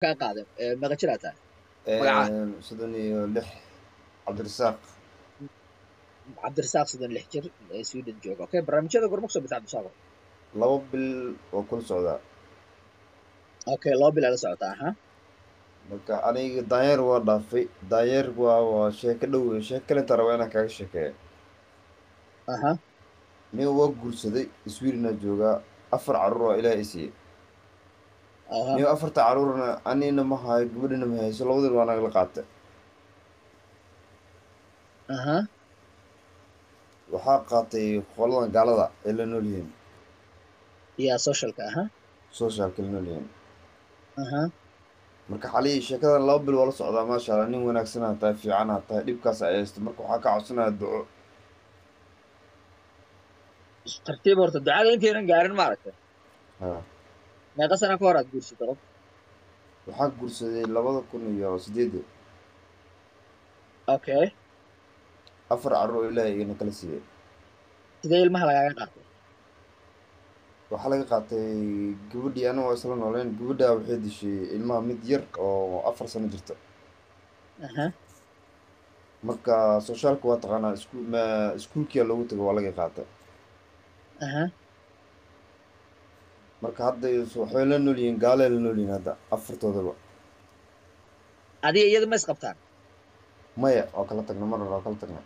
kaa qaaday meeqa jir aad tahay magacaa soddon iyo lix cabdirasaaq cabdirasaaq 36 jir Sweden jooga okay barnaamijyada gorma kusoo bitaa cabdirasaaq laba bil oo kula socdaa okay laba bil la socotaa ha marka aniga daanyeer waa dhaafay daanyeer waa sheeko dhow sheeko kalenta rabaa inaan kaaga sheekeeya aha nin waa guursaday Sweden joogaa 4 carruur oo ilaahay i siiyey aha nin 4 carruurna anina ma hayo gabadhina ma hayso labadii waa naga la qaatay aha waxaa qaatay qoladan gaalada ee la nool yihiin ya socialka aha socialka la nool yihiin aha marka xalii sheekadan laba bil waa la socdaa maasha Allah nin wanaagsan aad tahay fiican aad tahay dhibkaas ay haysto marka waxaa ka codsanayaa duco tartiib horta ducada intaynan gaarin maaragtay ha meeqa sana ka hor aad guursatay qof waxaa guursaday 2008 okay 4 carruur oo ilaahay igana kala siiyey sidee ilmaha lagaaga qaatay waxaa laga qaatay gabadhii aniga waa isla nooleen gabadhaa waxay dishay ilmaha mid yar oo 4 sano jirta aha marka socialka waa taqaanaa iskuulkiyaa loogu tago waa laga qaatay aha marka hadda waxay la nool yihiin gaalee la nool yihiin hadda afartoodaba adiga iyada ma isqabtaan maya waa kala tagnay mar hore waa kala tagnay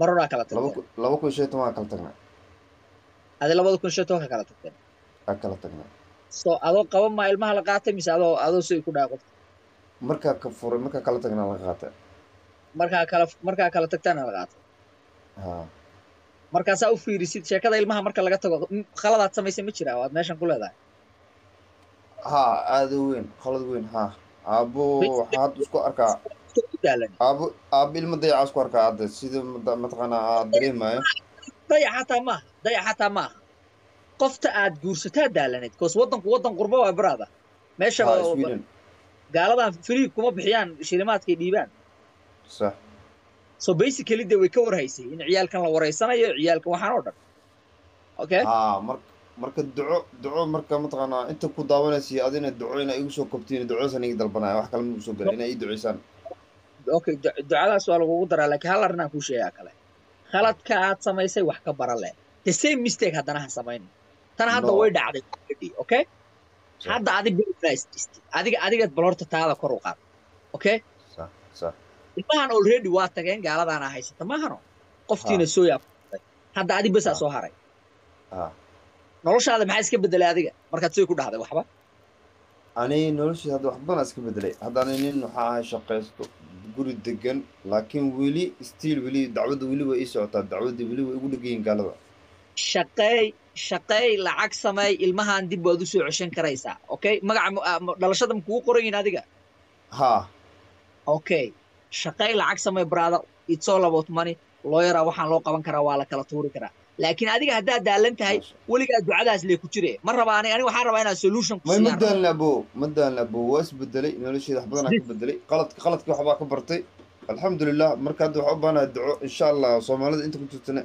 mar horaa kala tagteen 2015 waa kala tagnay adi 2015 ka kala tagteen waa kala tagnay so adoo qaba ma ilmaha la qaatay mise adoo soo ku dhaaqo markaa ka furay markaa kala tagnaa laga qaatay markaa kala tagtaan la qaatay ha markaasaa u fiirisid sheekada ilmaha marka laga tago khaladaad samaysay ma jiraa waad meeshan ku leedahay ha aad u weyn khalad weyn ha aabo waxaa hadda isku arkaa aabo ilma dayaca isku arkaa hadda sida mataqaanaa aad dareemayo dayac xataa maaha qofta aad guursataa daalaneed koos waddan qurbo waa baraada meesha Sweden gaaladan free kuma bixiyaan shilimaadkay dhiibaan sax so basically de way ka warhaysay in ciyaalkan la wareysanayo ciyaalkan waxaan oo dhan okay ha marka duco marka mataqaanaa inta ku daawanaysa adina duco ina igu soo kobtiin ducoosan iga dalbanaya wax kale ma soo galay inay ii duceysaan okay ducadaas waa lagugu daraa laakiin hal arrin aan kuu sheegaa kale khaladka aad samaysay wax ka bara leh the same mistake haddana ha samayn tan hadda way dhacday okay hadda adiga bal horta taada kor u qaad okay sax ilmahan already waa tageen gaaladaana haysata maahano qoftiina soo yaabtay hadda adi bas soo haray noloshaada maxaa iska bedelay adiga markaad soo ku dhahday waxba ani noloshii hadda wax badan iska bedelay haddana nin waxaa ahay shaqaysto guri degan laakiin weli still weli dacwadda weli way ii socotaa dacwadda weli way igu dhegayiin gaalada shaqeey lacag sameey ilmahan dib waad u soo ceshan karaysaa okay magaca dhalashada ma kugu qoran yihiin adiga ha okay shaqeey lacag sameey brother it's all about money lawyer waxaan loo qaban karaa waa la kala tuuri karaa laakiin adiga haddaad daalan tahay weligaa ducadaas lee ku jire ma rabaa aniga waxaan rabaa inaan solution ku siiyo madaan abo waa isbedelay nolosheeda wax badan ka bedelay qaladkii waxbaa ka bartay alxamdulilah marka hadda waxaa u baahanahay duco insha allah soomaalida inta ku jirtana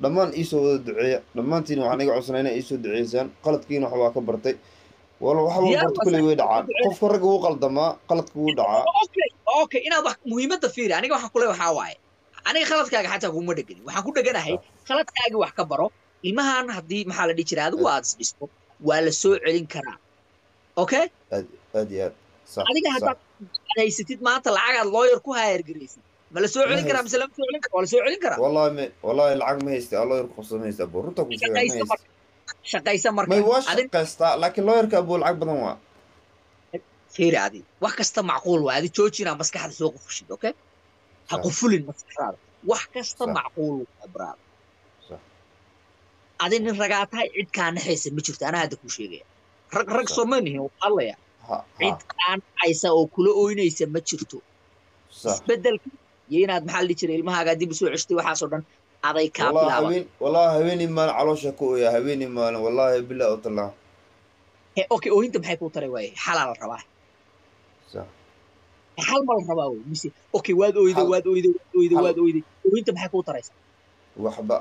dhammaan iisoo wada duceeya dhammaantiin waxaan iga codsanaa inay iisoo duceysaan qaladkiina waxbaa ka bartay wala waxa uu barto kulay way dhacaan qofka ragga wuu qaldamaa qaladka wuu dhacaa okay inaad wax muhiimadda fiiri aniga waxaan kule waxaa waaye aniga khaladkaaga xataa kuma dhegani waxaan ku dheganahay khaladkaaga wax ka baro ilmahan haddii maxaa la dhihi jiray adigu aad isdhisto waa la soo celin karaa okay aad iyo aad adiga haddaad haysatid maanta lacagaad lawyer ku hayargaraysid ma la soo celin karaa mise lama soo celin kara waa la soo celin karaa wallahi lacag ma haysta lawyer ku qabsan ma haysta abo runta ku sheegay ma haysta shaqaysa marka may waa shaqaystaa laakiin lawyerka abo lacag badan waa fiiri adi wax kasta macquul waa adi joojinaa maskaxda soo qufushid okay ha qufulin maskaxdaada wax kasta macquul waa brother adi nin ragaa tahay cid kaa naxaysa ma jirto anaa hadda kuu sheegaya rag soo ma nihin hadlaya cid kaa naxaysa oo kula ooynaysa ma jirto isbedelka iyo inaad maxaa la dhihi jiray ilmahaagaa dib usoo ceshtay waxaasoo dhan aday kaa bilaaban wallahi haweeney maalin caloosha ku ooya haweeney maalin wallahi bilaa utallah okay oohinta maxay kuu taray waaye xalaa la rabaa hal ma la rabaa wey mise okay waad ooyday oohinta maxay kuu taraysaa waxba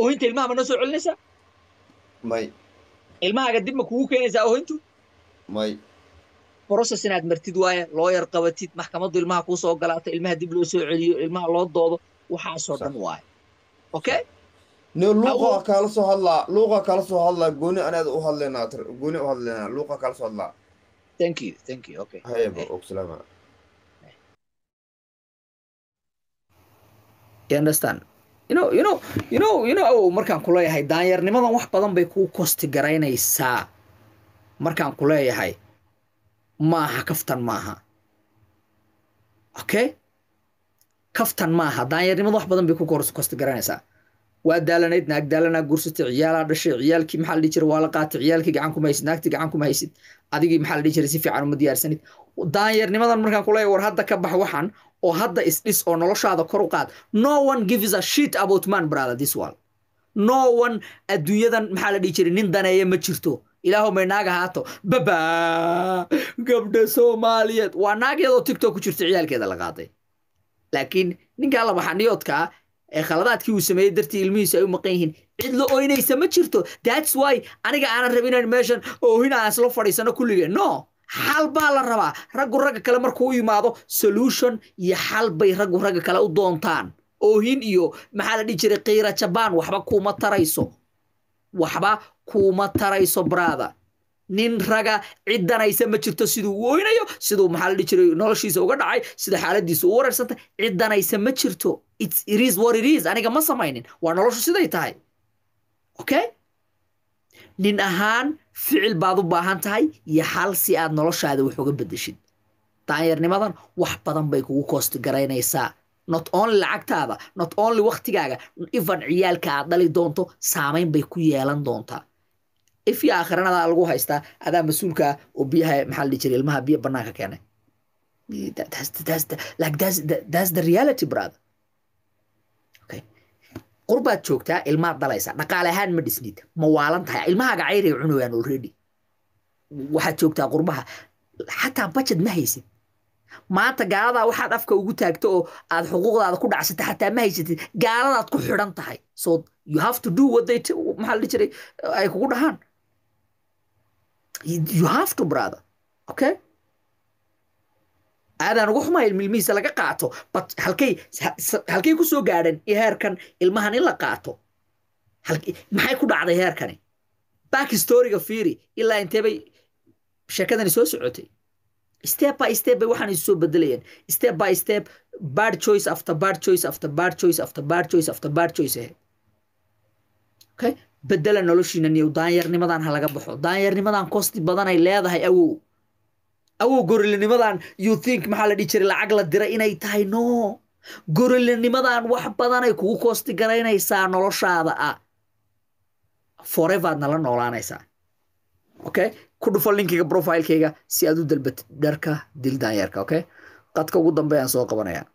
oohinta ilmaha ma noo soo celinaysaa may ilmahaaga dib ma kugu keenaysaa oohintu may process inaad martid waaye lawyer qabatid maxkamaddu ilmaha kuu soo galaato ilmaha dib loo soo celiyo ilmaha loo doodo waxaasoo dhan waaye okay نو لوقا كالسو هلا قوني أنا أهلا ناتر قوني أهلا لوقا كالسو هلا thank you okay هيا بو سلامة you understand you know markaan ku leeyahay daanyarnimadan wax badan bay kuu kosti garaynaysaa markaan ku leeyahay maaha kaftan maaha okay kaftan maaha daanyarnimada wax badan bay ku kosti garaynaysaa waa daalanayd naag daalanaa gursatay ciyaalaa dhashay ciyaalkii maxaa la dhihi jiray waa la qaatay ciyaalkii gacan kuma haysid naagtii gacan kuma haysid adigii maxaa la dhihi jiray si fiican uma diyaarsanid daanyarnimadan markaan ku leeyahay war hadda ka bax waxan oo hadda isdhis oo noloshaada kor u qaad no one gives a shit about man brother this world no one adduunyadan maxaa la dhihi jiray nin daneeya ma jirto ilaahu may naag ahaato baba gabdha Soomaaliyeed waa naag iyadoo TikTok ku jirta ciyaalkeeda la qaaday laakiin ninka la baxaniyoodka ee khaladaadkii uu sameeyay dartii ilmihiisa ay u maqan yihiin cid la ooynaysa ma jirto that's why aniga aanan rabin in meeshan oohina aan isla fadhiisano kulligeen no xal baa la rabaa ragga kale markuu yimaado solution iyo xal bay ragga kale u doontaan oohin iyo maxaa la dhihi jiray qiira jabaan waxba kuma tarayso brother nin raga cidanaysa ma jirto siduu u ooynayo siduu maxaa la dhihi jiray noloshiisa uga dhacay sida xaaladiisa u wareersantay cidanaysa ma jirto it is what it is aniga ma samaynin waa noloshu siday tahay okay nin ahaan ficil baad u baahan tahay iyo xal si aad noloshaada wax uga bedeshid daanyarnimadan wax badan bay kugu koosti garaynaysaa not only lacagtaada not only waqtigaaga even ciyaalka aad dhali doonto saamayn bay ku yeelan doontaa if ya akhiranada lagu haystaa adaa mas'uulka oo biyaha maxaa la dhihi jiray ilmaha biyo banaanka keenay that's the reality brother okay qurbaad joogtaa ilmaad dhalaysa dhaqaale ahaan ma dhisnid ma waalan tahay ilmahaaga cayray cunayaan already waxaad joogtaa qurbaha xataa budget ma haysid maanta gaaladaa waxaad afka ugu taagto oo aad xuquuqdaada ku dhacsata xataa ma haysatid gaaladaad ku xidhan tahay so you have to do what they maxaa la dhihi jiray ay kugu dhahaan you have to brother okay aadaan ugu xumaa ilmihiisa laga qaato but halkay ku soo gaadhan heerkan ilmahan in la qaato maxay ku dhacday heerkani back storyga fiiri ilaa intee bay sheekadani soo socotay step by step bay waxaan isu soo bedelayeen step by step bad choice after bad choice after bad choice after bad choice after bad choice okay bedela noloshiina niyo daanyarnimadan ha laga baxo daanyarnimadan kosti badan ay leedahay awow gorilinimadan you think maxaa la dhihi jiray lacag la dira inay tahay no gorilinimadan wax badan ay kugu kosti garaynaysaa noloshaada forever nala noolaanaysaa okay ku dhufo linkiga profilekayga si aad u dalbatid dharka dil daanyarka okay qadka ugu dambeeyaan soo qabanayaa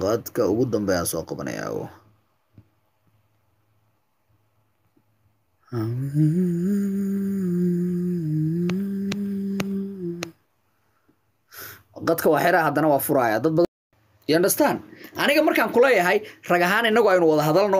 qadka ugu dambeeyaan soo qabanayaa qadka waa xiraa haddana waa furaya dad badan you understand aniga markaan ku leeyahay rag ahaan inagu aynu wada hadalno